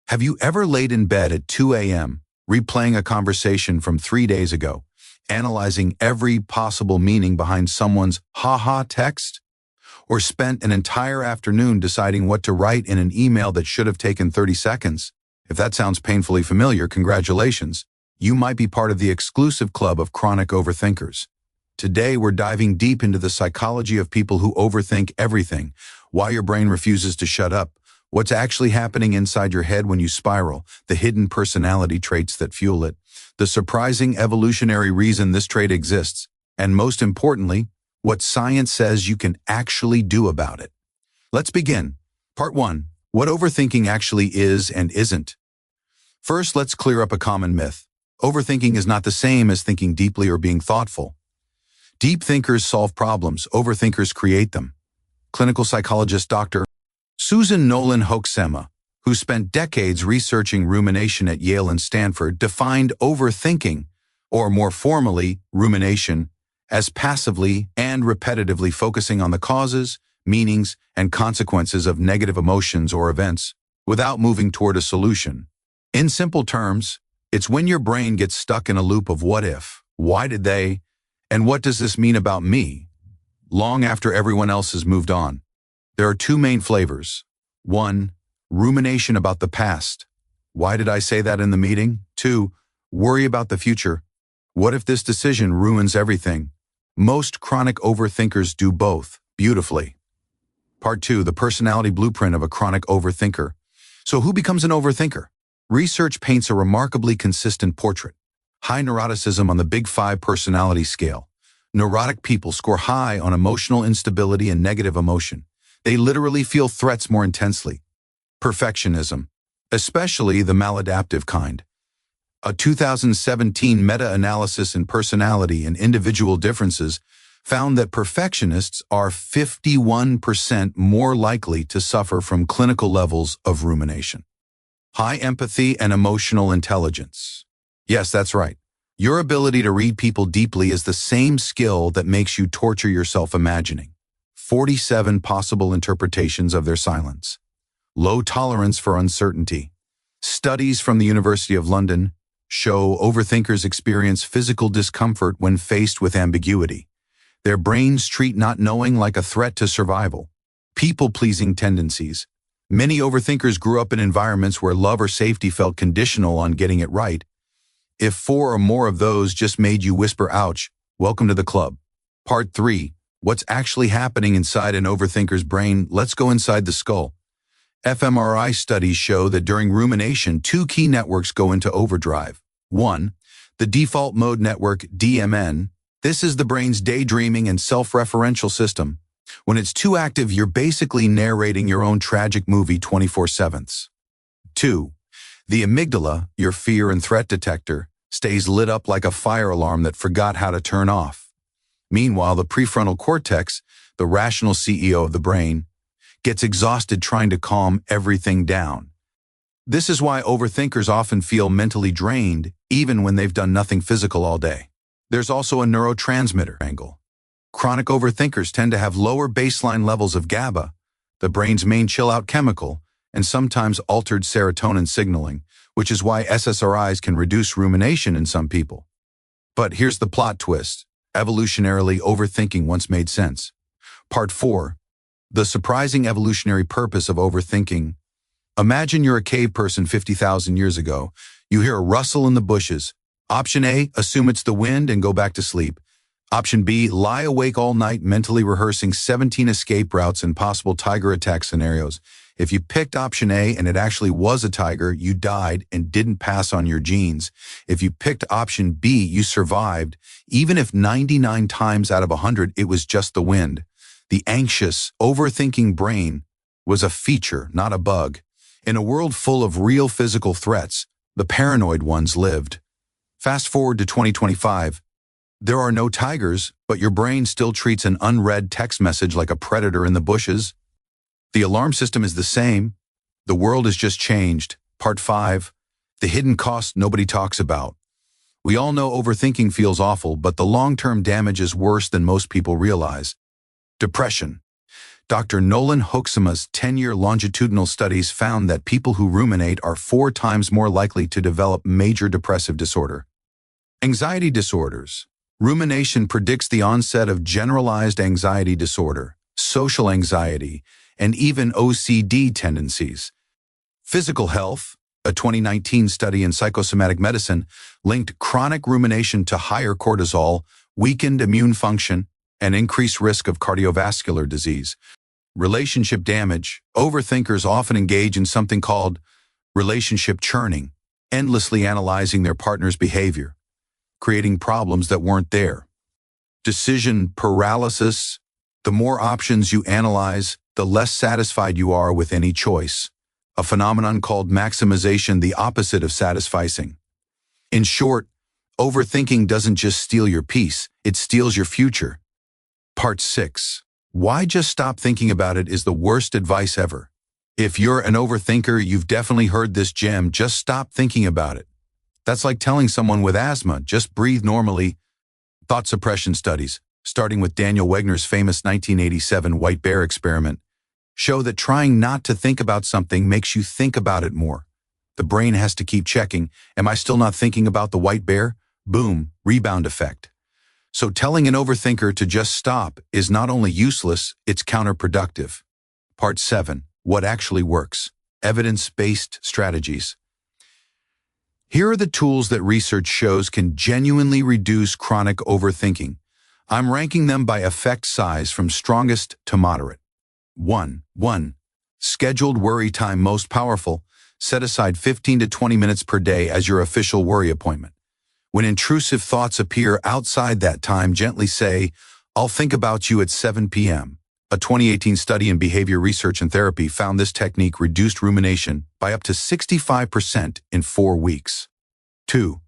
Have you ever laid in bed at 2 a.m., replaying a conversation from 3 days ago, analyzing every possible meaning behind someone's ha-ha text? Or spent an entire afternoon deciding what to write in an email that should have taken 30 seconds? If that sounds painfully familiar, congratulations. You might be part of the exclusive club of chronic overthinkers. Today, we're diving deep into the psychology of people who overthink everything, why your brain refuses to shut up, what's actually happening inside your head when you spiral, the hidden personality traits that fuel it, the surprising evolutionary reason this trait exists, and most importantly, what science says you can actually do about it. Let's begin. Part 1. What overthinking actually is and isn't. First, let's clear up a common myth. Overthinking is not the same as thinking deeply or being thoughtful. Deep thinkers solve problems, overthinkers create them. Clinical psychologist Dr. Susan Nolan-Hoeksema, who spent decades researching rumination at Yale and Stanford, defined overthinking, or more formally, rumination, as passively and repetitively focusing on the causes, meanings, and consequences of negative emotions or events without moving toward a solution. In simple terms, it's when your brain gets stuck in a loop of what if, why did they, and what does this mean about me, long after everyone else has moved on. There are two main flavors. 1. Rumination about the past. Why did I say that in the meeting? 2. Worry about the future. What if this decision ruins everything? Most chronic overthinkers do both, beautifully. Part 2. The personality blueprint of a chronic overthinker. So who becomes an overthinker? Research paints a remarkably consistent portrait. High neuroticism on the Big 5 personality scale. Neurotic people score high on emotional instability and negative emotion. They literally feel threats more intensely. Perfectionism, especially the maladaptive kind. A 2017 meta-analysis in personality and individual differences found that perfectionists are 51% more likely to suffer from clinical levels of rumination. High empathy and emotional intelligence. Yes, that's right. Your ability to read people deeply is the same skill that makes you torture yourself imagining. 47 possible interpretations of their silence. Low tolerance for uncertainty. Studies from the University of London show overthinkers experience physical discomfort when faced with ambiguity. Their brains treat not knowing like a threat to survival. People-pleasing tendencies. Many overthinkers grew up in environments where love or safety felt conditional on getting it right. If 4 or more of those just made you whisper, ouch, welcome to the club. Part 3. What's actually happening inside an overthinker's brain? Let's go inside the skull. fMRI studies show that during rumination, 2 key networks go into overdrive. 1. The default mode network, DMN. This is the brain's daydreaming and self-referential system. When it's too active, you're basically narrating your own tragic movie 24/7. 2. The amygdala, your fear and threat detector, stays lit up like a fire alarm that forgot how to turn off. Meanwhile, the prefrontal cortex, the rational CEO of the brain, gets exhausted trying to calm everything down. This is why overthinkers often feel mentally drained, even when they've done nothing physical all day. There's also a neurotransmitter angle. Chronic overthinkers tend to have lower baseline levels of GABA, the brain's main chill-out chemical, and sometimes altered serotonin signaling, which is why SSRIs can reduce rumination in some people. But here's the plot twist. Evolutionarily, overthinking once made sense. Part 4. The surprising evolutionary purpose of overthinking. Imagine you're a cave person 50,000 years ago. You hear a rustle in the bushes. Option A, assume it's the wind and go back to sleep. Option B, lie awake all night mentally rehearsing 17 escape routes and possible tiger attack scenarios. If you picked option A and it actually was a tiger, you died and didn't pass on your genes. If you picked option B, you survived, even if 99 times out of 100 it was just the wind. The anxious, overthinking brain was a feature, not a bug. In a world full of real physical threats, the paranoid ones lived. Fast forward to 2025. There are no tigers, but your brain still treats an unread text message like a predator in the bushes. The alarm system is the same. The world has just changed. Part 5. The hidden cost nobody talks about. We all know overthinking feels awful, but the long-term damage is worse than most people realize. Depression. Dr. Nolan Hoeksema's 10-year longitudinal studies found that people who ruminate are 4 times more likely to develop major depressive disorder. Anxiety disorders. Rumination predicts the onset of generalized anxiety disorder, social anxiety, and even OCD tendencies. Physical health. A 2019 study in psychosomatic medicine linked chronic rumination to higher cortisol, weakened immune function, and increased risk of cardiovascular disease. Relationship damage. Overthinkers often engage in something called relationship churning, endlessly analyzing their partner's behavior, creating problems that weren't there. Decision paralysis. The more options you analyze, the less satisfied you are with any choice. A phenomenon called maximization, the opposite of satisficing. In short, overthinking doesn't just steal your peace, it steals your future. Part 6. Why just stop thinking about it is the worst advice ever. If you're an overthinker, you've definitely heard this gem: just stop thinking about it. That's like telling someone with asthma, just breathe normally. Thought suppression studies, starting with Daniel Wegner's famous 1987 white bear experiment, show that trying not to think about something makes you think about it more. The brain has to keep checking, am I still not thinking about the white bear? Boom, rebound effect. So telling an overthinker to just stop is not only useless, it's counterproductive. Part 7. What actually works? Evidence-based strategies. Here are the tools that research shows can genuinely reduce chronic overthinking. I'm ranking them by effect size from strongest to moderate. 1. Scheduled worry time. Most powerful. Set aside 15 to 20 minutes per day as your official worry appointment. When intrusive thoughts appear outside that time, gently say, "I'll think about you at 7 p.m. A 2018 study in behavior research and therapy found this technique reduced rumination by up to 65% in 4 weeks. 2.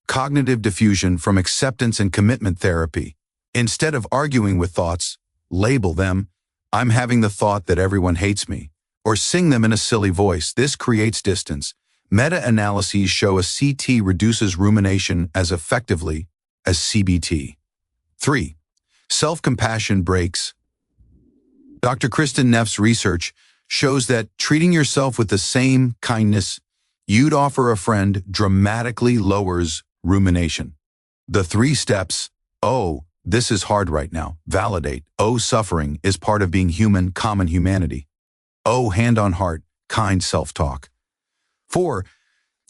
Cognitive diffusion from acceptance and commitment therapy. Instead of arguing with thoughts, label them. I'm having the thought that everyone hates me, or sing them in a silly voice. This creates distance. Meta-analyses show a CT reduces rumination as effectively as CBT. 3. Self-compassion breaks. Dr. Kristen Neff's research shows that treating yourself with the same kindness you'd offer a friend dramatically lowers rumination. The 3 steps: O, this is hard right now. Validate. O, suffering is part of being human, common humanity. O, hand on heart, kind self-talk. 4.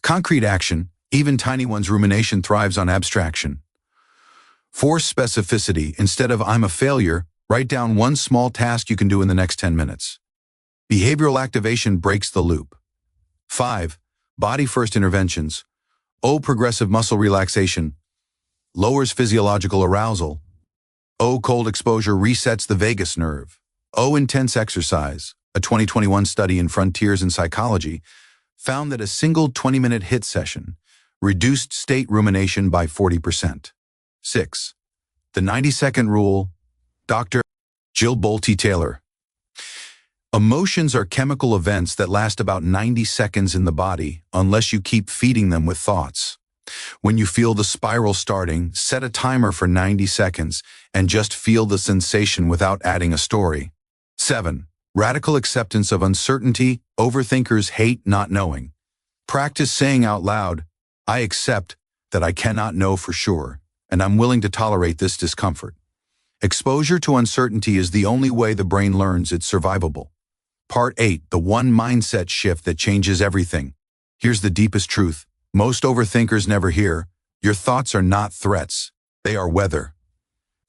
Concrete action. Even tiny ones. Rumination thrives on abstraction. Force specificity. Instead of "I'm a failure," write down one small task you can do in the next 10 minutes. Behavioral activation breaks the loop. 5. Body-first interventions. O, progressive muscle relaxation lowers physiological arousal. O, cold exposure resets the vagus nerve. O, intense exercise. A 2021 study in Frontiers in Psychology found that a single 20-minute HIIT session reduced state rumination by 40%. 6. The 90-second rule. Dr. Jill Bolte Taylor. Emotions are chemical events that last about 90 seconds in the body unless you keep feeding them with thoughts. When you feel the spiral starting, set a timer for 90 seconds and just feel the sensation without adding a story. 7. Radical acceptance of uncertainty. Overthinkers hate not knowing. Practice saying out loud, "I accept that I cannot know for sure, and I'm willing to tolerate this discomfort." Exposure to uncertainty is the only way the brain learns it's survivable. Part 8. The one mindset shift that changes everything. Here's the deepest truth most overthinkers never hear. Your thoughts are not threats. They are weather.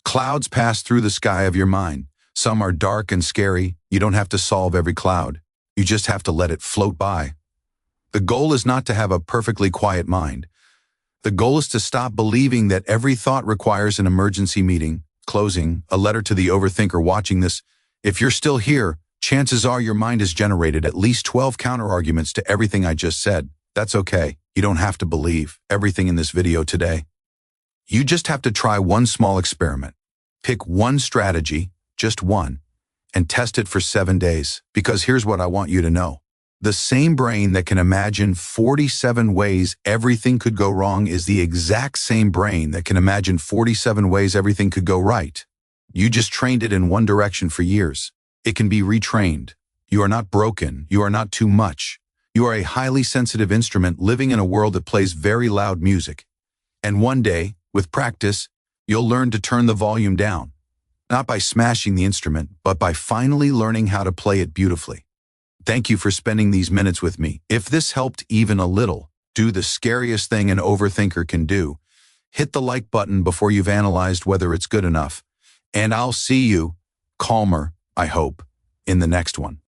Clouds pass through the sky of your mind. Some are dark and scary. You don't have to solve every cloud. You just have to let it float by. The goal is not to have a perfectly quiet mind. The goal is to stop believing that every thought requires an emergency meeting. Closing, a letter to the overthinker watching this. If you're still here, chances are your mind has generated at least 12 counterarguments to everything I just said. That's okay. You don't have to believe everything in this video today. You just have to try one small experiment. Pick one strategy, just one, and test it for 7 days. Because here's what I want you to know. The same brain that can imagine 47 ways everything could go wrong is the exact same brain that can imagine 47 ways everything could go right. You just trained it in one direction for years. It can be retrained. You are not broken. You are not too much. You are a highly sensitive instrument living in a world that plays very loud music. And one day, with practice, you'll learn to turn the volume down. Not by smashing the instrument, but by finally learning how to play it beautifully. Thank you for spending these minutes with me. If this helped even a little, do the scariest thing an overthinker can do. Hit the like button before you've analyzed whether it's good enough. And I'll see you, calmer, I hope, in the next one.